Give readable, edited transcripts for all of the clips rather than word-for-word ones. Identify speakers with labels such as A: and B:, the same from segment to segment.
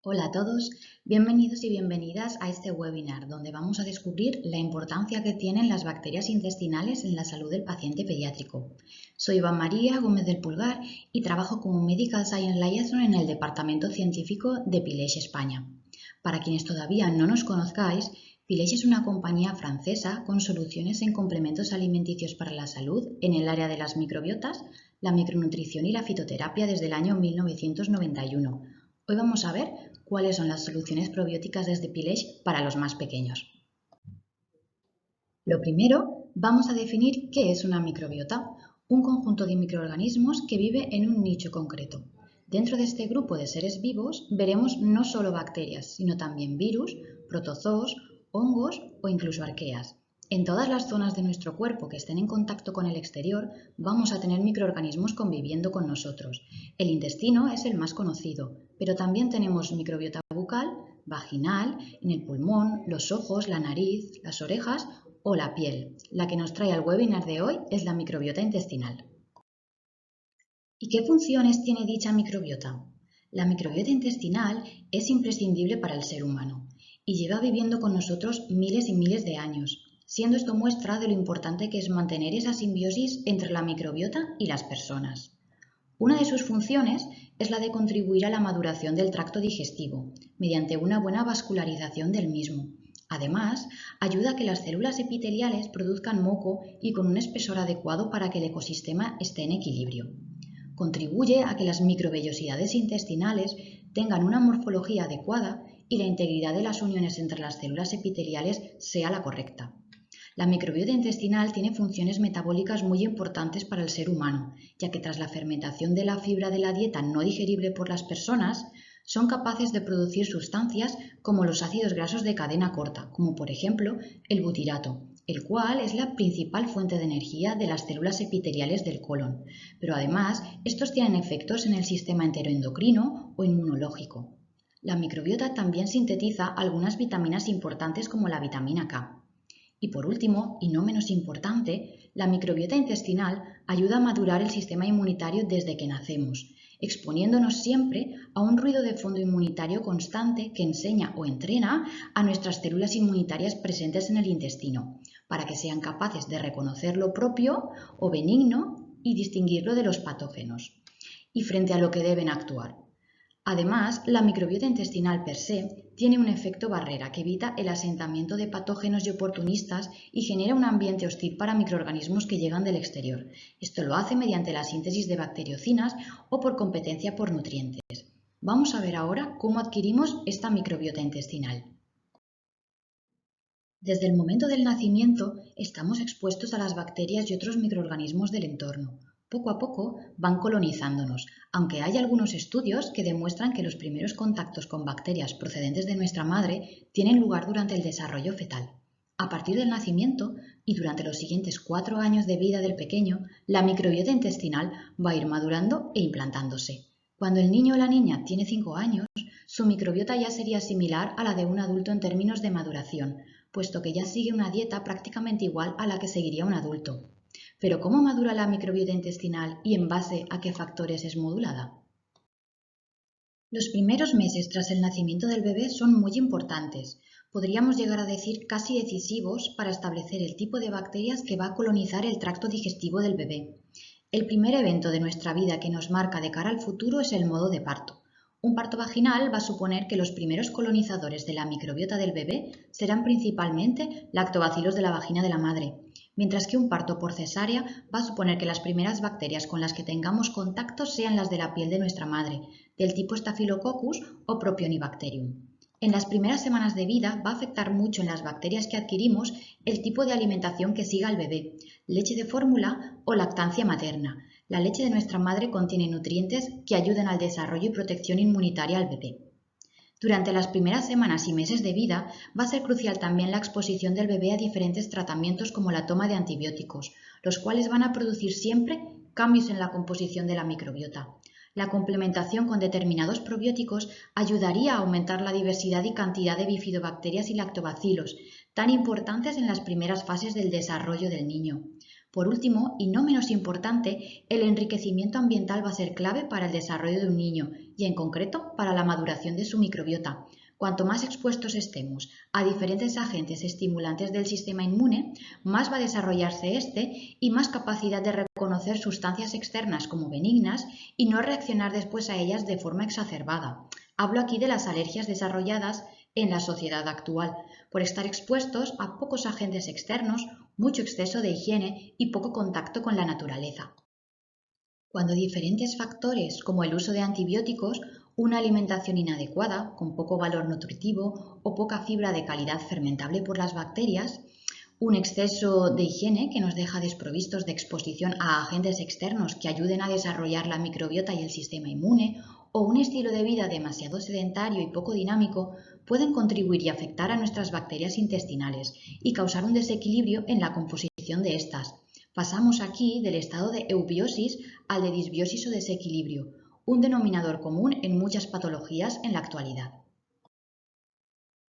A: Hola a todos, bienvenidos y bienvenidas a este webinar donde vamos a descubrir la importancia que tienen las bacterias intestinales en la salud del paciente pediátrico. Soy Iván María Gómez del Pulgar y trabajo como Medical Science Liaison en el Departamento Científico de Pileix, España. Para quienes todavía no nos conozcáis, Pileix es una compañía francesa con soluciones en complementos alimenticios para la salud en el área de las microbiotas, la micronutrición y la fitoterapia desde el año 1991. Hoy vamos a ver cuáles son las soluciones probióticas desde Pileix para los más pequeños. Lo primero, vamos a definir qué es una microbiota, un conjunto de microorganismos que vive en un nicho concreto. Dentro de este grupo de seres vivos veremos no solo bacterias, sino también virus, protozoos, hongos o incluso arqueas. En todas las zonas de nuestro cuerpo que estén en contacto con el exterior, vamos a tener microorganismos conviviendo con nosotros. El intestino es el más conocido, pero también tenemos microbiota bucal, vaginal, en el pulmón, los ojos, la nariz, las orejas o la piel. La que nos trae al webinar de hoy es la microbiota intestinal. ¿Y qué funciones tiene dicha microbiota? La microbiota intestinal es imprescindible para el ser humano y lleva viviendo con nosotros miles y miles de años, siendo esto muestra de lo importante que es mantener esa simbiosis entre la microbiota y las personas. Una de sus funciones es la de contribuir a la maduración del tracto digestivo, mediante una buena vascularización del mismo. Además, ayuda a que las células epiteliales produzcan moco y con un espesor adecuado para que el ecosistema esté en equilibrio. Contribuye a que las microvellosidades intestinales tengan una morfología adecuada y la integridad de las uniones entre las células epiteliales sea la correcta. La microbiota intestinal tiene funciones metabólicas muy importantes para el ser humano, ya que tras la fermentación de la fibra de la dieta no digerible por las personas, son capaces de producir sustancias como los ácidos grasos de cadena corta, como por ejemplo el butirato, el cual es la principal fuente de energía de las células epiteliales del colon, pero además estos tienen efectos en el sistema enteroendocrino o inmunológico. La microbiota también sintetiza algunas vitaminas importantes como la vitamina K. Y por último, y no menos importante, la microbiota intestinal ayuda a madurar el sistema inmunitario desde que nacemos, exponiéndonos siempre a un ruido de fondo inmunitario constante que enseña o entrena a nuestras células inmunitarias presentes en el intestino, para que sean capaces de reconocer lo propio o benigno y distinguirlo de los patógenos, y frente a lo que deben actuar. Además, la microbiota intestinal per se tiene un efecto barrera que evita el asentamiento de patógenos y oportunistas y genera un ambiente hostil para microorganismos que llegan del exterior. Esto lo hace mediante la síntesis de bacteriocinas o por competencia por nutrientes. Vamos a ver ahora cómo adquirimos esta microbiota intestinal. Desde el momento del nacimiento estamos expuestos a las bacterias y otros microorganismos del entorno. Poco a poco van colonizándonos, aunque hay algunos estudios que demuestran que los primeros contactos con bacterias procedentes de nuestra madre tienen lugar durante el desarrollo fetal. A partir del nacimiento y durante los siguientes 4 años de vida del pequeño, la microbiota intestinal va a ir madurando e implantándose. Cuando el niño o la niña tiene 5 años, su microbiota ya sería similar a la de un adulto en términos de maduración, puesto que ya sigue una dieta prácticamente igual a la que seguiría un adulto. Pero ¿cómo madura la microbiota intestinal y en base a qué factores es modulada? Los primeros meses tras el nacimiento del bebé son muy importantes. Podríamos llegar a decir casi decisivos para establecer el tipo de bacterias que va a colonizar el tracto digestivo del bebé. El primer evento de nuestra vida que nos marca de cara al futuro es el modo de parto. Un parto vaginal va a suponer que los primeros colonizadores de la microbiota del bebé serán principalmente lactobacilos de la vagina de la madre, mientras que un parto por cesárea va a suponer que las primeras bacterias con las que tengamos contacto sean las de la piel de nuestra madre, del tipo Staphylococcus o Propionibacterium. En las primeras semanas de vida va a afectar mucho en las bacterias que adquirimos el tipo de alimentación que siga el bebé, leche de fórmula o lactancia materna. La leche de nuestra madre contiene nutrientes que ayudan al desarrollo y protección inmunitaria al bebé. Durante las primeras semanas y meses de vida va a ser crucial también la exposición del bebé a diferentes tratamientos como la toma de antibióticos, los cuales van a producir siempre cambios en la composición de la microbiota. La complementación con determinados probióticos ayudaría a aumentar la diversidad y cantidad de bifidobacterias y lactobacilos, tan importantes en las primeras fases del desarrollo del niño. Por último, y no menos importante, el enriquecimiento ambiental va a ser clave para el desarrollo de un niño, y en concreto para la maduración de su microbiota. Cuanto más expuestos estemos a diferentes agentes estimulantes del sistema inmune, más va a desarrollarse este y más capacidad de reconocer sustancias externas como benignas y no reaccionar después a ellas de forma exacerbada. Hablo aquí de las alergias desarrolladas en la sociedad actual, por estar expuestos a pocos agentes externos, mucho exceso de higiene y poco contacto con la naturaleza. Cuando diferentes factores como el uso de antibióticos, una alimentación inadecuada, con poco valor nutritivo o poca fibra de calidad fermentable por las bacterias, un exceso de higiene que nos deja desprovistos de exposición a agentes externos que ayuden a desarrollar la microbiota y el sistema inmune, o un estilo de vida demasiado sedentario y poco dinámico, pueden contribuir y afectar a nuestras bacterias intestinales y causar un desequilibrio en la composición de estas. Pasamos aquí del estado de eubiosis al de disbiosis o desequilibrio, un denominador común en muchas patologías en la actualidad.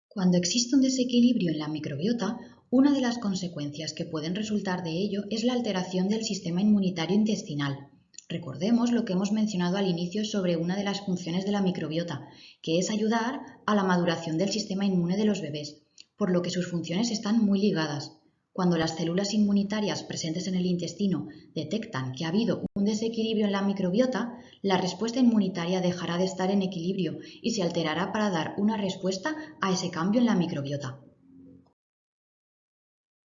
A: Cuando existe un desequilibrio en la microbiota, una de las consecuencias que pueden resultar de ello es la alteración del sistema inmunitario intestinal. Recordemos lo que hemos mencionado al inicio sobre una de las funciones de la microbiota, que es ayudar a la maduración del sistema inmune de los bebés, por lo que sus funciones están muy ligadas. Cuando las células inmunitarias presentes en el intestino detectan que ha habido un desequilibrio en la microbiota, la respuesta inmunitaria dejará de estar en equilibrio y se alterará para dar una respuesta a ese cambio en la microbiota.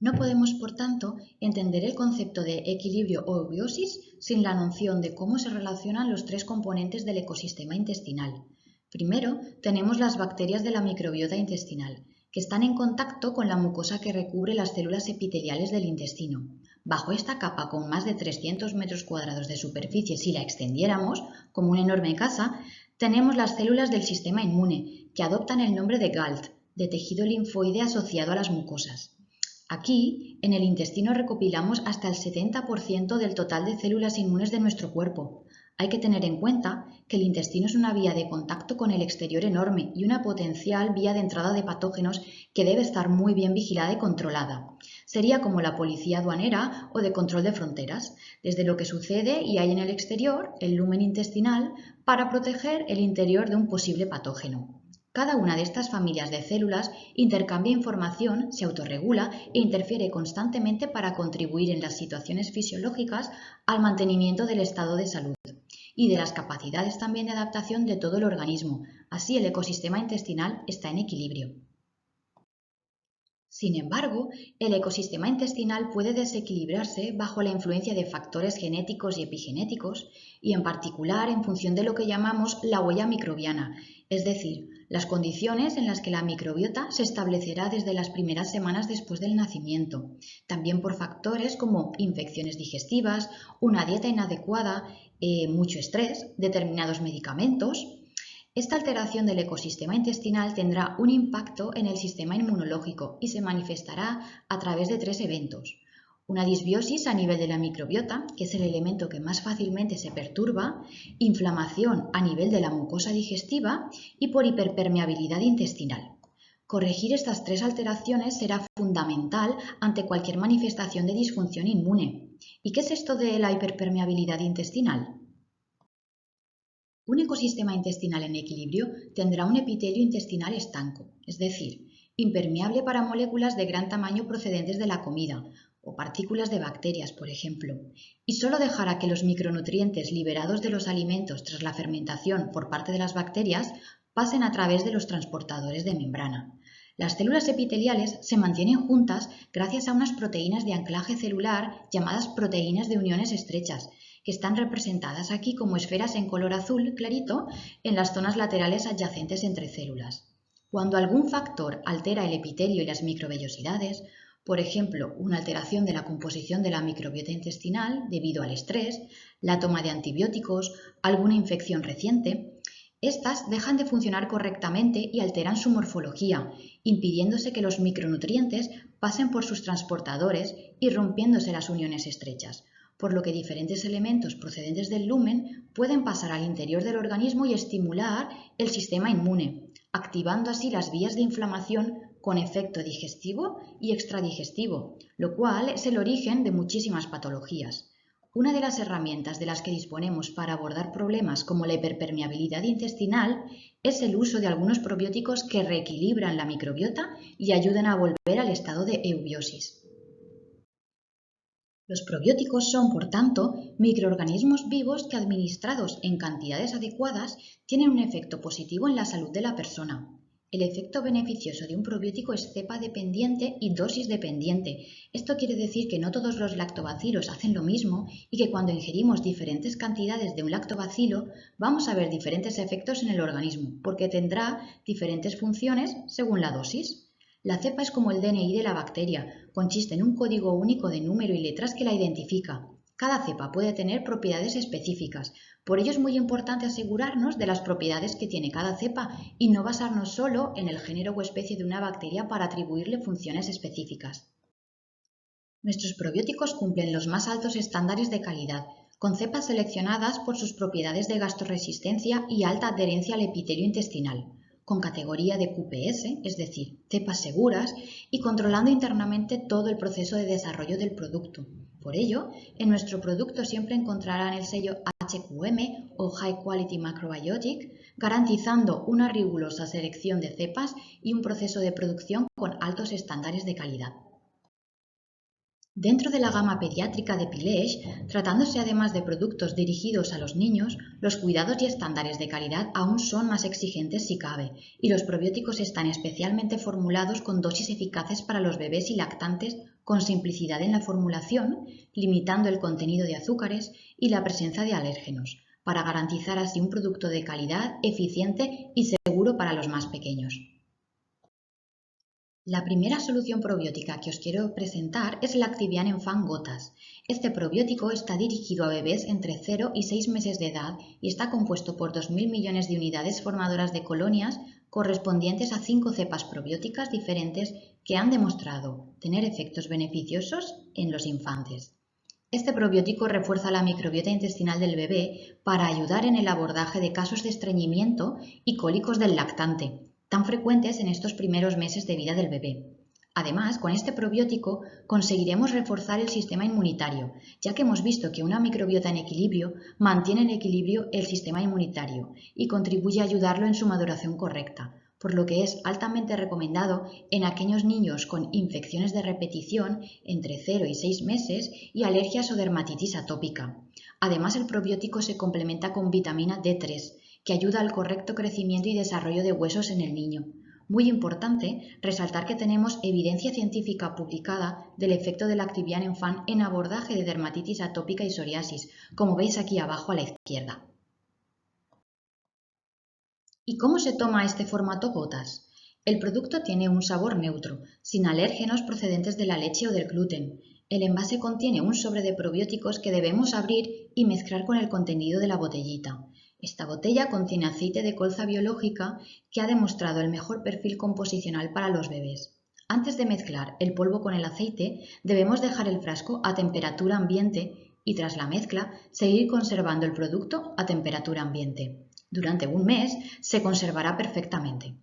A: No podemos, por tanto, entender el concepto de equilibrio o eubiosis sin la noción de cómo se relacionan los tres componentes del ecosistema intestinal. Primero, tenemos las bacterias de la microbiota intestinal, que están en contacto con la mucosa que recubre las células epiteliales del intestino. Bajo esta capa, con más de 300 metros cuadrados de superficie, si la extendiéramos, como una enorme casa, tenemos las células del sistema inmune, que adoptan el nombre de GALT, de tejido linfoide asociado a las mucosas. Aquí, en el intestino, recopilamos hasta el 70% del total de células inmunes de nuestro cuerpo. Hay que tener en cuenta que el intestino es una vía de contacto con el exterior enorme y una potencial vía de entrada de patógenos que debe estar muy bien vigilada y controlada. Sería como la policía aduanera o de control de fronteras, desde lo que sucede y hay en el exterior, el lumen intestinal, para proteger el interior de un posible patógeno. Cada una de estas familias de células intercambia información, se autorregula e interfiere constantemente para contribuir en las situaciones fisiológicas al mantenimiento del estado de salud y de las capacidades también de adaptación de todo el organismo. Así el ecosistema intestinal está en equilibrio. Sin embargo, el ecosistema intestinal puede desequilibrarse bajo la influencia de factores genéticos y epigenéticos y en particular en función de lo que llamamos la huella microbiana, es decir, las condiciones en las que la microbiota se establecerá desde las primeras semanas después del nacimiento, también por factores como infecciones digestivas, una dieta inadecuada, mucho estrés, determinados medicamentos. Esta alteración del ecosistema intestinal tendrá un impacto en el sistema inmunológico y se manifestará a través de tres eventos. Una disbiosis a nivel de la microbiota, que es el elemento que más fácilmente se perturba, inflamación a nivel de la mucosa digestiva y por hiperpermeabilidad intestinal. Corregir estas tres alteraciones será fundamental ante cualquier manifestación de disfunción inmune. ¿Y qué es esto de la hiperpermeabilidad intestinal? Un ecosistema intestinal en equilibrio tendrá un epitelio intestinal estanco, es decir, impermeable para moléculas de gran tamaño procedentes de la comida o partículas de bacterias, por ejemplo, y solo dejará que los micronutrientes liberados de los alimentos tras la fermentación por parte de las bacterias pasen a través de los transportadores de membrana. Las células epiteliales se mantienen juntas gracias a unas proteínas de anclaje celular llamadas proteínas de uniones estrechas, que están representadas aquí como esferas en color azul clarito en las zonas laterales adyacentes entre células. Cuando algún factor altera el epitelio y las microvellosidades, por ejemplo, una alteración de la composición de la microbiota intestinal debido al estrés, la toma de antibióticos, alguna infección reciente, estas dejan de funcionar correctamente y alteran su morfología, impidiéndose que los micronutrientes pasen por sus transportadores y rompiéndose las uniones estrechas, por lo que diferentes elementos procedentes del lumen pueden pasar al interior del organismo y estimular el sistema inmune, activando así las vías de inflamación con efecto digestivo y extradigestivo, lo cual es el origen de muchísimas patologías. Una de las herramientas de las que disponemos para abordar problemas como la hiperpermeabilidad intestinal es el uso de algunos probióticos que reequilibran la microbiota y ayudan a volver al estado de eubiosis. Los probióticos son, por tanto, microorganismos vivos que, administrados en cantidades adecuadas, tienen un efecto positivo en la salud de la persona. El efecto beneficioso de un probiótico es cepa dependiente y dosis dependiente. Esto quiere decir que no todos los lactobacilos hacen lo mismo y que cuando ingerimos diferentes cantidades de un lactobacilo vamos a ver diferentes efectos en el organismo, porque tendrá diferentes funciones según la dosis. La cepa es como el DNI de la bacteria, consiste en un código único de número y letras que la identifica. Cada cepa puede tener propiedades específicas, por ello es muy importante asegurarnos de las propiedades que tiene cada cepa y no basarnos solo en el género o especie de una bacteria para atribuirle funciones específicas. Nuestros probióticos cumplen los más altos estándares de calidad, con cepas seleccionadas por sus propiedades de gastroresistencia y alta adherencia al epitelio intestinal, con categoría de QPS, es decir, cepas seguras, y controlando internamente todo el proceso de desarrollo del producto. Por ello, en nuestro producto siempre encontrarán el sello HQM o High Quality Macrobiotic, garantizando una rigurosa selección de cepas y un proceso de producción con altos estándares de calidad. Dentro de la gama pediátrica de Pilege, tratándose además de productos dirigidos a los niños, los cuidados y estándares de calidad aún son más exigentes si cabe, y los probióticos están especialmente formulados con dosis eficaces para los bebés y lactantes, con simplicidad en la formulación, limitando el contenido de azúcares y la presencia de alérgenos, para garantizar así un producto de calidad, eficiente y seguro para los más pequeños. La primera solución probiótica que os quiero presentar es el Activian Enfant Gotas. Este probiótico está dirigido a bebés entre 0 y 6 meses de edad y está compuesto por 2.000 millones de unidades formadoras de colonias correspondientes a 5 cepas probióticas diferentes que han demostrado tener efectos beneficiosos en los infantes. Este probiótico refuerza la microbiota intestinal del bebé para ayudar en el abordaje de casos de estreñimiento y cólicos del lactante, tan frecuentes en estos primeros meses de vida del bebé. Además, con este probiótico conseguiremos reforzar el sistema inmunitario, ya que hemos visto que una microbiota en equilibrio mantiene en equilibrio el sistema inmunitario y contribuye a ayudarlo en su maduración correcta, por lo que es altamente recomendado en aquellos niños con infecciones de repetición entre 0 y 6 meses y alergias o dermatitis atópica. Además, el probiótico se complementa con vitamina D3, que ayuda al correcto crecimiento y desarrollo de huesos en el niño. Muy importante resaltar que tenemos evidencia científica publicada del efecto del Activian Enfant en abordaje de dermatitis atópica y psoriasis, como veis aquí abajo a la izquierda. ¿Y cómo se toma este formato gotas? El producto tiene un sabor neutro, sin alérgenos procedentes de la leche o del gluten. El envase contiene un sobre de probióticos que debemos abrir y mezclar con el contenido de la botellita. Esta botella contiene aceite de colza biológica que ha demostrado el mejor perfil composicional para los bebés. Antes de mezclar el polvo con el aceite, debemos dejar el frasco a temperatura ambiente y tras la mezcla seguir conservando el producto a temperatura ambiente. Durante un mes se conservará perfectamente.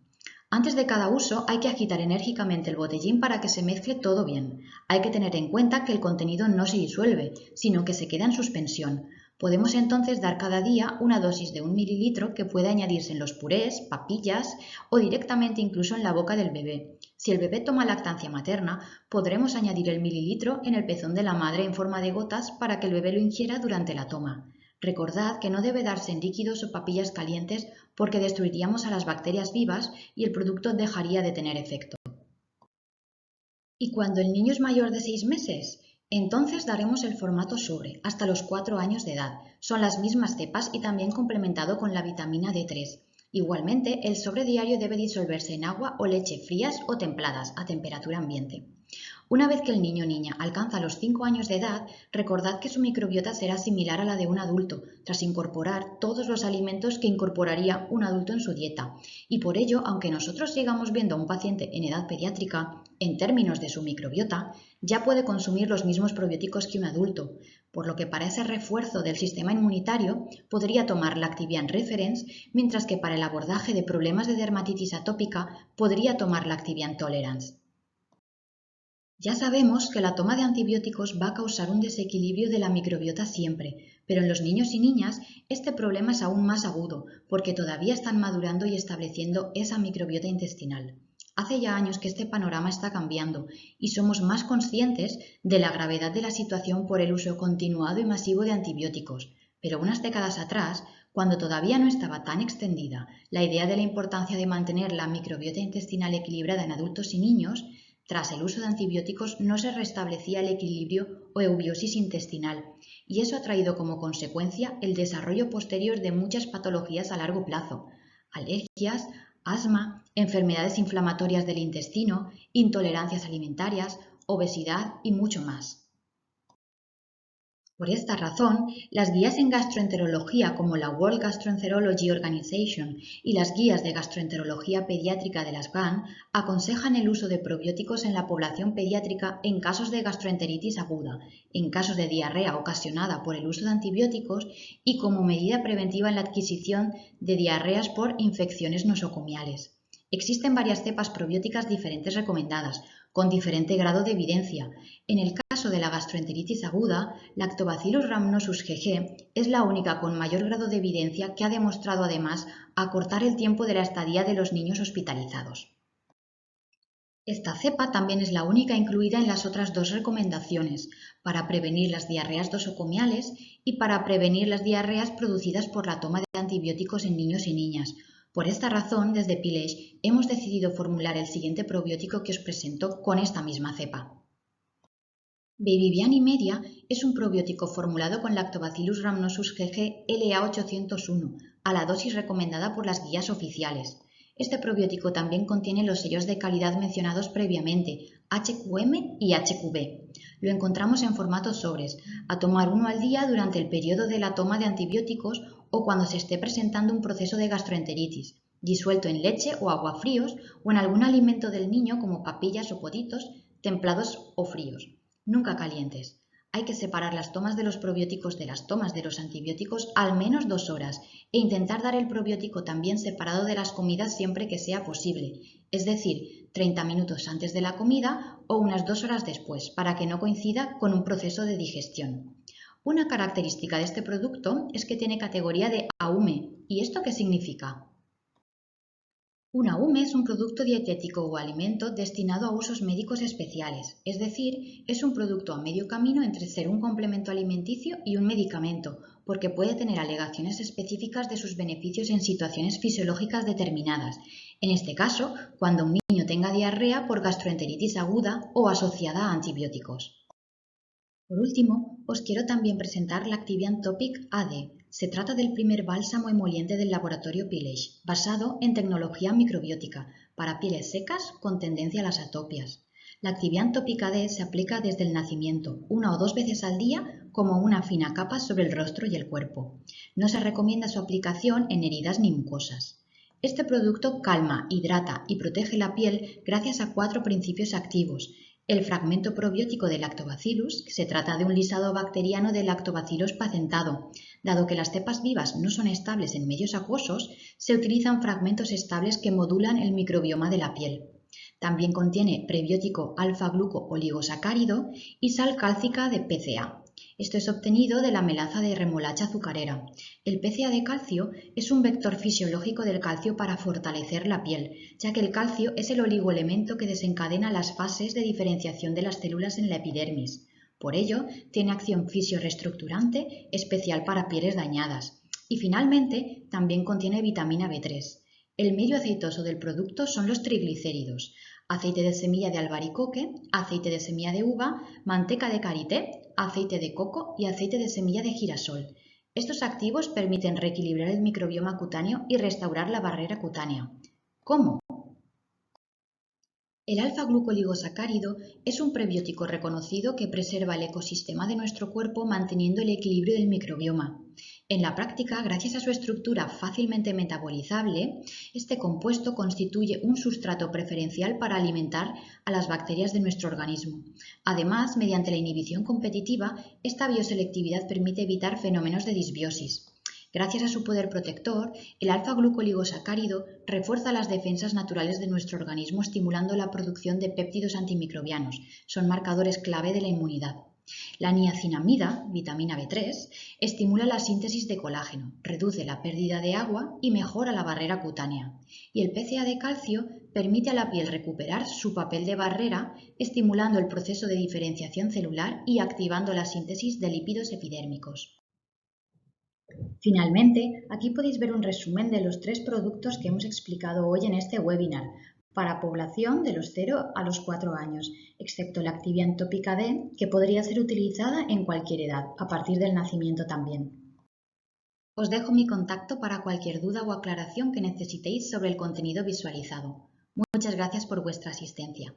A: Antes de cada uso hay que agitar enérgicamente el botellín para que se mezcle todo bien. Hay que tener en cuenta que el contenido no se disuelve, sino que se queda en suspensión. Podemos entonces dar cada día una dosis de 1 mililitro que puede añadirse en los purés, papillas o directamente incluso en la boca del bebé. Si el bebé toma lactancia materna, podremos añadir el mililitro en el pezón de la madre en forma de gotas para que el bebé lo ingiera durante la toma. Recordad que no debe darse en líquidos o papillas calientes porque destruiríamos a las bacterias vivas y el producto dejaría de tener efecto. ¿Y cuando el niño es mayor de 6 meses? Entonces daremos el formato sobre, hasta los 4 años de edad. Son las mismas cepas y también complementado con la vitamina D3. Igualmente, el sobre diario debe disolverse en agua o leche frías o templadas a temperatura ambiente. Una vez que el niño o niña alcanza los 5 años de edad, recordad que su microbiota será similar a la de un adulto, tras incorporar todos los alimentos que incorporaría un adulto en su dieta. Y por ello, aunque nosotros sigamos viendo a un paciente en edad pediátrica, en términos de su microbiota, ya puede consumir los mismos probióticos que un adulto, por lo que para ese refuerzo del sistema inmunitario podría tomar la Activian Reference, mientras que para el abordaje de problemas de dermatitis atópica podría tomar la Activian Tolerance. Ya sabemos que la toma de antibióticos va a causar un desequilibrio de la microbiota siempre, pero en los niños y niñas este problema es aún más agudo porque todavía están madurando y estableciendo esa microbiota intestinal. Hace ya años que este panorama está cambiando y somos más conscientes de la gravedad de la situación por el uso continuado y masivo de antibióticos, pero unas décadas atrás, cuando todavía no estaba tan extendida la idea de la importancia de mantener la microbiota intestinal equilibrada en adultos y niños, tras el uso de antibióticos no se restablecía el equilibrio o eubiosis intestinal, y eso ha traído como consecuencia el desarrollo posterior de muchas patologías a largo plazo: alergias, asma, enfermedades inflamatorias del intestino, intolerancias alimentarias, obesidad y mucho más. Por esta razón, las guías en gastroenterología como la World Gastroenterology Organization y las guías de gastroenterología pediátrica de las GAN aconsejan el uso de probióticos en la población pediátrica en casos de gastroenteritis aguda, en casos de diarrea ocasionada por el uso de antibióticos y como medida preventiva en la adquisición de diarreas por infecciones nosocomiales. Existen varias cepas probióticas diferentes recomendadas, con diferente grado de evidencia. En el caso de la gastroenteritis aguda, Lactobacillus rhamnosus GG es la única con mayor grado de evidencia que ha demostrado además acortar el tiempo de la estadía de los niños hospitalizados. Esta cepa también es la única incluida en las otras dos recomendaciones, para prevenir las diarreas nosocomiales y para prevenir las diarreas producidas por la toma de antibióticos en niños y niñas. Por esta razón, desde PILESH hemos decidido formular el siguiente probiótico que os presento con esta misma cepa. Babybian y Media es un probiótico formulado con Lactobacillus rhamnosus GG LA801 a la dosis recomendada por las guías oficiales. Este probiótico también contiene los sellos de calidad mencionados previamente, HQM y HQB. Lo encontramos en formato sobres, a tomar uno al día durante el periodo de la toma de antibióticos o cuando se esté presentando un proceso de gastroenteritis, disuelto en leche o agua fríos o en algún alimento del niño como papillas o poditos, templados o fríos. Nunca calientes. Hay que separar las tomas de los probióticos de las tomas de los antibióticos al menos 2 horas e intentar dar el probiótico también separado de las comidas siempre que sea posible, es decir, 30 minutos antes de la comida o unas 2 horas después, para que no coincida con un proceso de digestión. Una característica de este producto es que tiene categoría de AUME. ¿Y esto qué significa? Un AUME es un producto dietético o alimento destinado a usos médicos especiales, es decir, es un producto a medio camino entre ser un complemento alimenticio y un medicamento, porque puede tener alegaciones específicas de sus beneficios en situaciones fisiológicas determinadas, en este caso, cuando un niño tenga diarrea por gastroenteritis aguda o asociada a antibióticos. Por último, os quiero también presentar Lactibian Topic AD. Se trata del primer bálsamo emoliente del laboratorio PILESH, basado en tecnología microbiótica, para pieles secas con tendencia a las atopias. Lactibian Topic AD se aplica desde el nacimiento, 1 o 2 veces al día, como una fina capa sobre el rostro y el cuerpo. No se recomienda su aplicación en heridas ni mucosas. Este producto calma, hidrata y protege la piel gracias a 4 principios activos. El fragmento probiótico de Lactobacillus, que se trata de un lisado bacteriano de Lactobacillus pacentado. Dado que las cepas vivas no son estables en medios acuosos, se utilizan fragmentos estables que modulan el microbioma de la piel. También contiene prebiótico alfa-gluco-oligosacárido y sal cálcica de PCA. Esto es obtenido de la melaza de remolacha azucarera. El PCA de calcio es un vector fisiológico del calcio para fortalecer la piel, ya que el calcio es el oligoelemento que desencadena las fases de diferenciación de las células en la epidermis. Por ello, tiene acción fisioreestructurante especial para pieles dañadas. Y finalmente, también contiene vitamina B3. El medio aceitoso del producto son los triglicéridos: aceite de semilla de albaricoque, aceite de semilla de uva, manteca de karité, aceite de coco y aceite de semilla de girasol. Estos activos permiten reequilibrar el microbioma cutáneo y restaurar la barrera cutánea. ¿Cómo? El alfa-glucoligosacárido es un prebiótico reconocido que preserva el ecosistema de nuestro cuerpo manteniendo el equilibrio del microbioma. En la práctica, gracias a su estructura fácilmente metabolizable, este compuesto constituye un sustrato preferencial para alimentar a las bacterias de nuestro organismo. Además, mediante la inhibición competitiva, esta bioselectividad permite evitar fenómenos de disbiosis. Gracias a su poder protector, el alfa-glucoligosacárido refuerza las defensas naturales de nuestro organismo estimulando la producción de péptidos antimicrobianos. Son marcadores clave de la inmunidad. La niacinamida, vitamina B3, estimula la síntesis de colágeno, reduce la pérdida de agua y mejora la barrera cutánea. Y el PCA de calcio permite a la piel recuperar su papel de barrera, estimulando el proceso de diferenciación celular y activando la síntesis de lípidos epidérmicos. Finalmente, aquí podéis ver un resumen de los 3 productos que hemos explicado hoy en este webinar para población de los 0 a los 4 años, excepto la Activian tópica D, que podría ser utilizada en cualquier edad, a partir del nacimiento también. Os dejo mi contacto para cualquier duda o aclaración que necesitéis sobre el contenido visualizado. Muchas gracias por vuestra asistencia.